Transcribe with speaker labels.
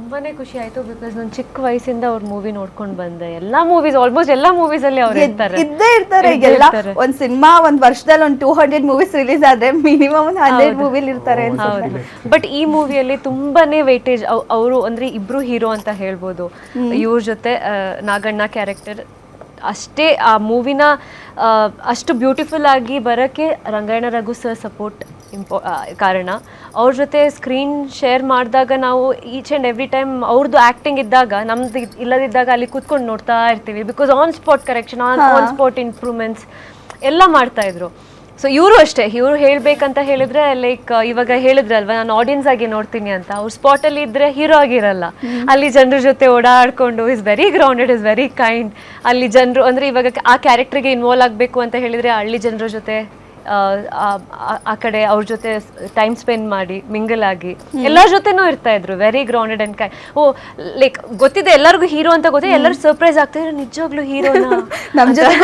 Speaker 1: ತುಂಬಾನೇ ಖುಷಿ ಆಯ್ತು ಬಿಕಾಸ್ ನಾನು ಚಿಕ್ಕ ವಯಸ್ಸಿಂದ ಅವ್ರ ಮೂವಿ ನೋಡ್ಕೊಂಡು ಬಂದೆ. ಎಲ್ಲಾ ಮೂವೀಸ್ ಆಲ್ಮೋಸ್ಟ್ ಎಲ್ಲಾ ಮೂವೀಸ್ ಅಲ್ಲಿ ಅವ್ರು
Speaker 2: ಇದ್ದೇ ಇರ್ತಾರೆ. ಎಲ್ಲ ಒಂದ್ ಸಿನಿಮಾ ಒಂದ್ ವರ್ಷದಲ್ಲಿ ಒಂದ್ 200 ಮೂವೀಸ್ ರಿಲೀಸ್ ಆದ್ರೆ ಮಿನಿಮಮ್ 100 ಮೂವಿಲಿ ಇರ್ತಾರೆ ಅನ್ಸುತ್ತೆ.
Speaker 1: ಬಟ್ ಈ ಮೂವಿಯಲ್ಲಿ ತುಂಬಾನೇ ವೇಟೇಜ್ ಅವರು ಅಂದ್ರೆ ಇಬ್ರು ಹೀರೋ ಅಂತ ಹೇಳ್ಬೋದು. ಇವ್ರ ಜೊತೆ ನಾಗಣ್ಣ ಕ್ಯಾರೆಕ್ಟರ್ ಅಷ್ಟೇ ಆ ಮೂವಿನ ಅಷ್ಟು ಬ್ಯೂಟಿಫುಲ್ ಆಗಿ ಬರೋಕ್ಕೆ ರಂಗಾಯಣ ರಘು ಸರ್ ಸಪೋರ್ಟ್ ಕಾರಣ. ಅವ್ರ ಜೊತೆ ಸ್ಕ್ರೀನ್ ಶೇರ್ ಮಾಡಿದಾಗ ನಾವು ಈಚ್ ಆ್ಯಂಡ್ ಎವ್ರಿ ಟೈಮ್ ಅವ್ರದ್ದು ಆ್ಯಕ್ಟಿಂಗ್ ಇದ್ದಾಗ ನಮ್ದು ಇಲ್ಲದಿದ್ದಾಗ ಅಲ್ಲಿ ಕೂತ್ಕೊಂಡು ನೋಡ್ತಾ ಇರ್ತೀವಿ. Because on spot correction, on spot improvements ಎಲ್ಲ ಮಾಡ್ತಾಯಿದ್ರು. ಸೊ ಇವರು ಅಷ್ಟೇ, ಇವರು ಹೇಳಬೇಕಂತ ಹೇಳಿದ್ರೆ ಲೈಕ್ ಇವಾಗ ಹೇಳಿದ್ರಲ್ವ ನಾನು ಆಡಿಯನ್ಸ್ ಆಗಿ ನೋಡ್ತೀನಿ ಅಂತ, ಅವ್ರು ಸ್ಪಾಟಲ್ಲಿ ಇದ್ದರೆ ಹೀರೋ ಆಗಿರಲ್ಲ. ಅಲ್ಲಿ ಜನರ ಜೊತೆ ಓಡಾಡಿಕೊಂಡು is very grounded, is very kind. ಅಲ್ಲಿ ಜನರು ಅಂದರೆ ಇವಾಗ ಆ ಕ್ಯಾರೆಕ್ಟ್ರಿಗೆ ಇನ್ವಾಲ್ವ್ ಆಗಬೇಕು ಅಂತ ಹೇಳಿದರೆ ಹಳ್ಳಿ ಜನರ ಜೊತೆ ಆ ಕಡೆ ಅವ್ರ ಜೊತೆ ಟೈಮ್ ಸ್ಪೆಂಡ್ ಮಾಡಿ ಮಿಂಗಲ್ ಆಗಿ ಎಲ್ಲರ ಜೊತೆನೂ ಇರ್ತಾ ಇದ್ರು. ವೆರಿ ಗ್ರೌಂಡೆಡ್ ಅಂಡ್ ಕೈ. ಲೈಕ್ ಗೊತ್ತಿದೆ ಎಲ್ಲರಿಗೂ ಹೀರೋ ಅಂತ ಗೊತ್ತಿದೆ, ಎಲ್ಲರೂ ಸರ್ಪ್ರೈಸ್ ಆಗ್ತಿದ್ರು ನಿಜವಾಗ್ಲೂ ಹೀರೋನ
Speaker 2: ನಮ್ ಜೊತೆ